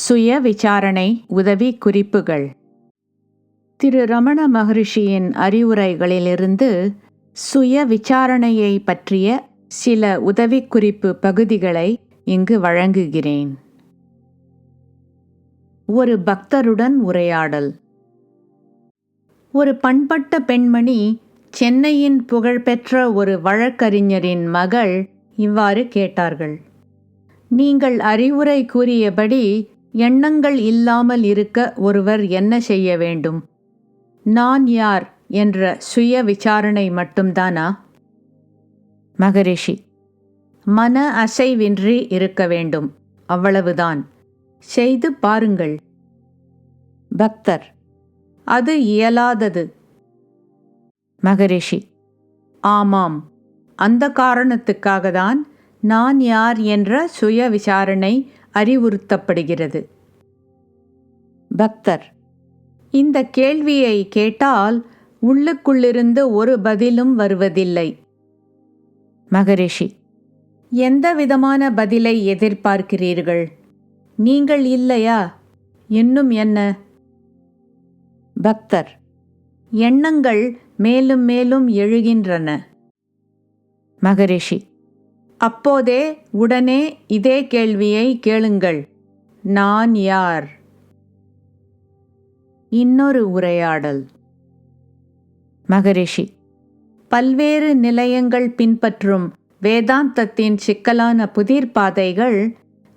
சுய விசாரணை உதவி குறிப்புகள். திரு ரமண மகரிஷியின் அறிவுரைகளிலிருந்து சுய விசாரணையை பற்றிய சில உதவிக்குறிப்பு பகுதிகளை இங்கு வழங்குகிறேன். ஒரு பக்தருடன் உரையாடல். ஒரு பண்பட்ட பெண்மணி சென்னையின் புகழ்பெற்ற ஒரு வழக்கறிஞரின் மகள் இவ்வாறு கேட்டார்கள்: நீங்கள் அறிவுரை கூறியபடி எண்ணங்கள் இல்லாமல் இருக்க ஒருவர் என்ன செய்ய வேண்டும்? நான் யார் என்ற சுய விசாரணை மட்டும்தானா? மகரிஷி: மன அசைவின்றி இருக்க வேண்டும், அவ்வளவுதான். செய்து பாருங்கள். பக்தர்: அது இயலாதது. மகரிஷி: ஆமாம், அந்த காரணத்துக்காகத்தான் நான் யார் என்ற சுய விசாரணை அறிவுறுத்தப்படுகிறது. பக்தர்: இந்த கேள்வியை கேட்டால் உள்ளுக்குள்ளிருந்து ஒரு பதிலும் வருவதில்லை. மகரிஷி: எந்த விதமான பதிலை எதிர்பார்க்கிறீர்கள்? நீங்கள் இல்லையா? இன்னும் என்ன? பக்தர்: எண்ணங்கள் மேலும் மேலும் எழுகின்றன. மகரிஷி: அப்போதே உடனே இதே கேள்வியை கேளுங்கள்: நான் யார்? இன்னொரு உரையாடல். மகரிஷி: பல்வேறு நிலையங்கள் பின்பற்றும் வேதாந்தத்தின் சிக்கலான புதிர் பாதைகள்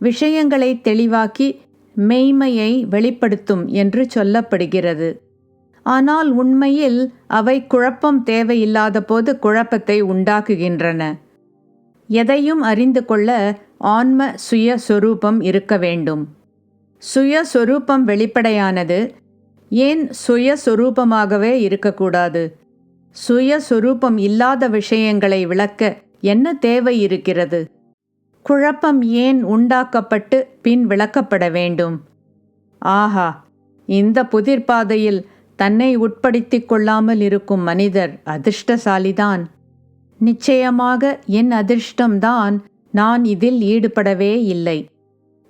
விஷயங்களை தெளிவாக்கி மெய்மையை வெளிப்படுத்தும் என்று சொல்லப்படுகிறது. ஆனால் உண்மையில் அவை குழப்பம் தேவையில்லாத போது குழப்பத்தை உண்டாக்குகின்றன. எதையும் அறிந்து கொள்ள ஆன்ம சுயஸ்வரூபம் இருக்க வேண்டும். சுயஸ்வரூபம் வெளிப்படையானது. ஏன் சுயஸ்வரூபமாகவே இருக்கக்கூடாது? சுயஸ்வரூபம் இல்லாத விஷயங்களை விளக்க என்ன தேவை இருக்கிறது? குழப்பம் ஏன் உண்டாக்கப்பட்டு பின் விளக்கப்பட வேண்டும்? ஆஹா, இந்த புதிர்பாதையில் தன்னை உட்படுத்திக் கொள்ளாமல் இருக்கும் மனிதர் அதிர்ஷ்டசாலிதான். நிச்சயமாக என் அதிர்ஷ்டம்தான். நான் இதில் ஈடுபடவே இல்லை.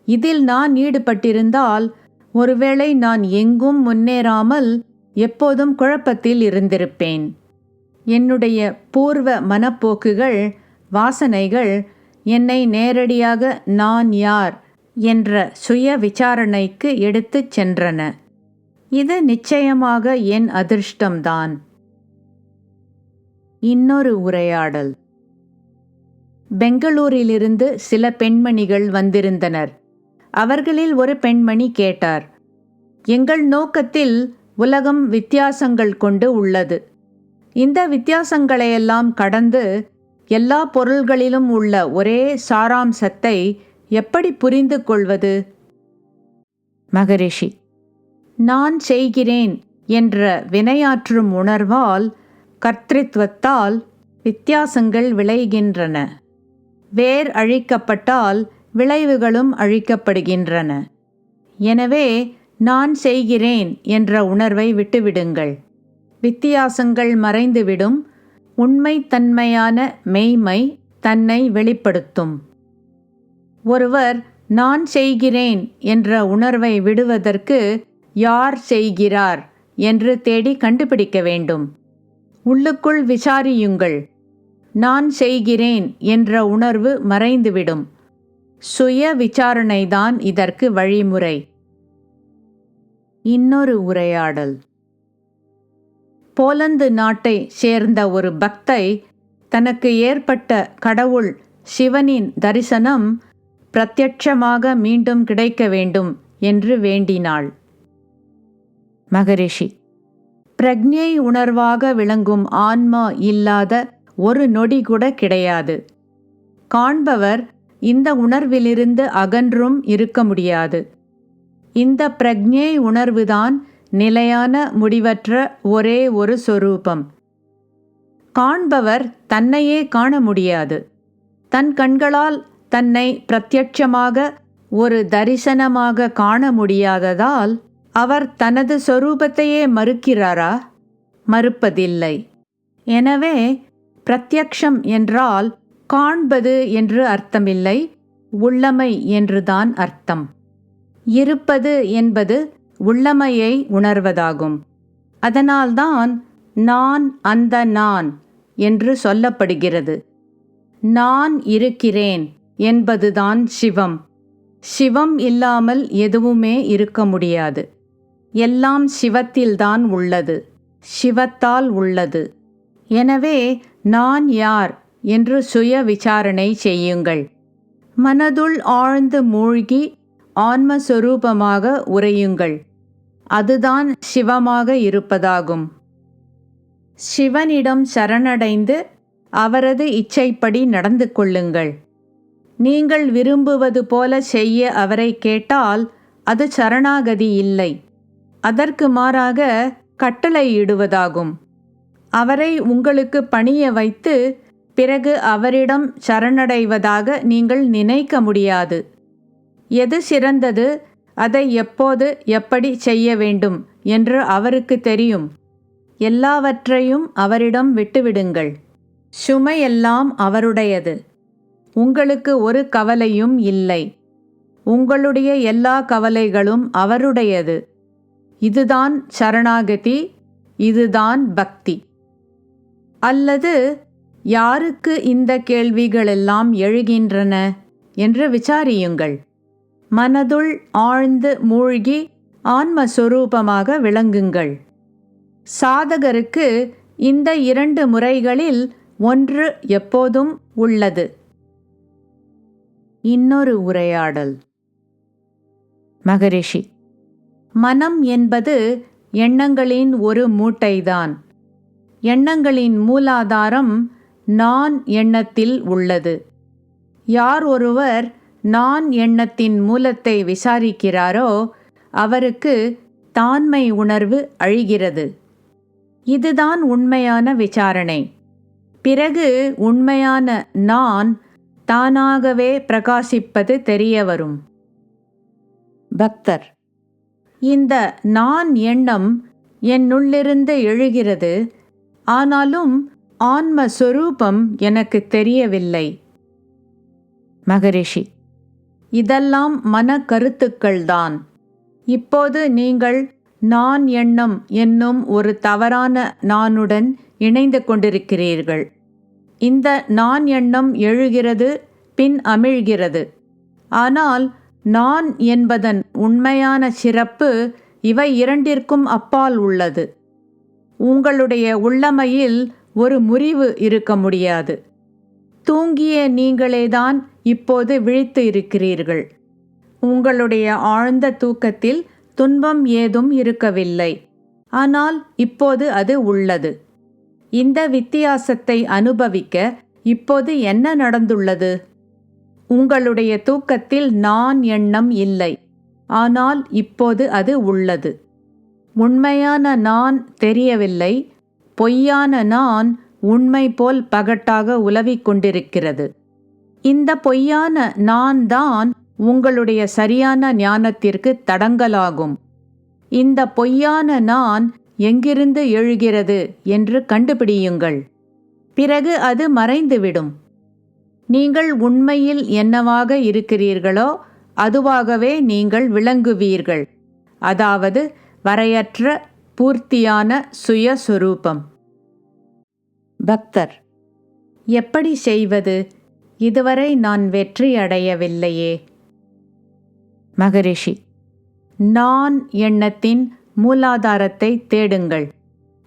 இதில் நான் ஈடுபட்டிருந்தால் ஒருவேளை நான் எங்கும் முன்னேறாமல் எப்போதும் குழப்பத்தில் இருந்திருப்பேன். என்னுடைய பூர்வ மனப்போக்குகள், வாசனைகள் என்னை நேரடியாக நான் யார் என்ற சுய விசாரணைக்கு எடுத்துச் சென்றன. இது நிச்சயமாக என் அதிர்ஷ்டம்தான். இன்னொரு உரையாடல். பெங்களூரிலிருந்து சில பெண்மணிகள் வந்திருந்தனர். அவர்களில் ஒரு பெண்மணி கேட்டார்: எங்கள் நோக்கத்தில் உலகம் வித்தியாசங்கள் கொண்டு உள்ளது. இந்த வித்தியாசங்களையெல்லாம் கடந்து எல்லா பொருள்களிலும் உள்ள ஒரே சாராம்சத்தை எப்படி புரிந்து கொள்வது? மகரிஷி: நான் செய்கிறேன் என்ற வினையாற்றும் உணர்வால், கர்த்திருவத்தால் வித்தியாசங்கள் விளைகின்றன. வேர் அழிக்கப்பட்டால் விளைவுகளும் அழிக்கப்படுகின்றன. எனவே நான் செய்கிறேன் என்ற உணர்வை விட்டுவிடுங்கள். வித்தியாசங்கள் மறைந்துவிடும். உண்மைத்தன்மையான மெய்மை தன்னை வெளிப்படுத்தும். ஒருவர் நான் செய்கிறேன் என்ற உணர்வை விடுவதற்கு யார் செய்கிறார் என்று தேடி கண்டுபிடிக்க வேண்டும். உள்ளுக்குள் விசாரியுங்கள். நான் செய்கிறேன் என்ற உணர்வு மறைந்துவிடும். சுய விசாரணைதான் இதற்கு வழிமுறை. இன்னொரு உரையாடல். போலந்து நாட்டை சேர்ந்த ஒரு பக்தை தனக்கு ஏற்பட்ட கடவுள் சிவனின் தரிசனம் பிரத்யட்சமாக மீண்டும் கிடைக்க வேண்டும் என்று வேண்டினாள். மகரிஷி: பிரக்ஞை உணர்வாக விளங்கும் ஆன்மா இல்லாத ஒரு நொடி கூட கிடையாது. காண்பவர் இந்த உணர்விலிருந்து அகன்றும் இருக்க முடியாது. இந்த பிரக்ஞை உணர்வுதான் நிலையான முடிவற்ற ஒரே ஒரு சொரூபம். காண்பவர் தன்னையே காண முடியாது. தன் கண்களால் தன்னை பிரத்யட்சமாக ஒரு தரிசனமாக காண முடியாததால் அவர் தனது சொரூபத்தையே மறுக்கிறாரா? மறுப்பதில்லை. எனவே பிரத்யக்ஷம் என்றால் காண்பது என்று அர்த்தமில்லை, உள்ளமை என்றுதான் அர்த்தம். இருப்பது என்பது உள்ளமையை உணர்வதாகும். அதனால்தான் நான் அந்த நான் என்று சொல்லப்படுகிறது. நான் இருக்கிறேன் என்பதுதான் சிவம். சிவம் இல்லாமல் எதுவுமே இருக்க முடியாது. எல்லாம் சிவத்தில்தான் உள்ளது, சிவத்தால் உள்ளது. எனவே நான் யார் என்று சுய விசாரணை செய்யுங்கள். மனதுள் ஆழ்ந்து மூழ்கி ஆன்மஸ்வரூபமாக உறையுங்கள். அதுதான் சிவமாக இருப்பதாகும். சிவனிடம் சரணடைந்து அவரது இச்சைப்படி நடந்து கொள்ளுங்கள். நீங்கள் விரும்புவது போல செய்ய அவரை கேட்டால் அது சரணாகதி இல்லை, அதற்கு மாறாக கட்டளையிடுவதாகும். அவரை உங்களுக்கு பணிய வைத்து பிறகு அவரிடம் சரணடைவதாக நீங்கள் நினைக்க முடியாது. எது சிறந்தது, அதை எப்போது எப்படி செய்ய வேண்டும் என்று அவருக்கு தெரியும். எல்லாவற்றையும் அவரிடம் விட்டுவிடுங்கள். சுமையெல்லாம் அவருடையது. உங்களுக்கு ஒரு கவலையும் இல்லை. உங்களுடைய எல்லா கவலைகளும் அவருடையது. இதுதான் சரணாகதி, இதுதான் பக்தி. அல்லது யாருக்கு இந்த கேள்விகளெல்லாம் எழுகின்றன என்று விசாரியுங்கள். மனதுள் ஆழ்ந்து மூழ்கி ஆன்மஸ்வரூபமாக விளங்குங்கள். சாதகருக்கு இந்த 2 முறைகளில் ஒன்று எப்போதும் உள்ளது. இன்னொரு உரையாடல். மகரிஷி: மனம் என்பது எண்ணங்களின் ஒரு மூட்டைதான். எண்ணங்களின் மூலாதாரம் நான் எண்ணத்தில் உள்ளது. யார் ஒருவர் நான் எண்ணத்தின் மூலத்தை விசாரிக்கிறாரோ அவருக்கு தான்மை உணர்வு அழிகிறது. இதுதான் உண்மையான விசாரணை. பிறகு உண்மையான நான் தானாகவே பிரகாசிப்பது தெரிய வரும். பக்தர்: இந்த நான் எண்ணம் என்னுள்ளிருந்து எழுகிறது. ஆனாலும் ஆன்மஸ்வரூபம் எனக்கு தெரியவில்லை. மகரிஷி: இதெல்லாம் மன கருத்துக்கள்தான். இப்போது நீங்கள் நான் எண்ணம் என்னும் ஒரு தவறான நானுடன் இணைந்து கொண்டிருக்கிறீர்கள். இந்த நான் எண்ணம் எழுகிறது, பின் அமிழ்கிறது. ஆனால் நான் என்பதன் உண்மையான சிறப்பு இவை இரண்டிற்கும் அப்பால் உள்ளது. உங்களுடைய உள்ளமையில் ஒரு முறிவு இருக்க முடியாது. தூங்கிய நீங்களேதான் இப்போது விழித்து இருக்கிறீர்கள். உங்களுடைய ஆழ்ந்த தூக்கத்தில் துன்பம் ஏதும் இருக்கவில்லை. ஆனால் இப்போது அது உள்ளது. இந்த வித்தியாசத்தை அனுபவிக்க இப்போது என்ன நடந்துள்ளது? உங்களுடைய தூக்கத்தில் நான் எண்ணம் இல்லை. ஆனால் இப்போது அது உள்ளது. உண்மையான நான் தெரியவில்லை. பொய்யான நான் உண்மை போல் பகட்டாக உலவிக் கொண்டிருக்கிறது. இந்த பொய்யான நான் தான் உங்களுடைய சரியான ஞானத்திற்கு தடங்கலாகும். இந்த பொய்யான நான் எங்கிருந்து எழுகிறது என்று கண்டுபிடியுங்கள். பிறகு அது மறைந்துவிடும். நீங்கள் உண்மையில் என்னவாக இருக்கிறீர்களோ அதுவாகவே நீங்கள் விளங்குவீர்கள். அதாவது வரையற்ற பூர்த்தியான சுயஸ்வரூபம். பக்தர்: எப்படி செய்வது? இதுவரை நான் வெற்றி அடையவில்லையே. மகரிஷி: நான் எண்ணத்தின் மூலாதாரத்தை தேடுங்கள்.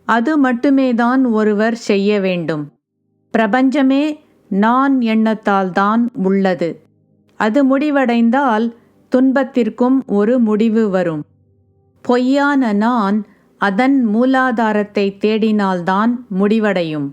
அது மட்டுமேதான் ஒருவர் செய்ய வேண்டும். பிரபஞ்சமே நான் எண்ணத்தால்தான் உள்ளது. அது முடிவடைந்தால் துன்பத்திற்கும் ஒரு முடிவு வரும். பொய்யான நான் அதன் மூலாதாரத்தை தேடினால்தான் முடிவடையும்.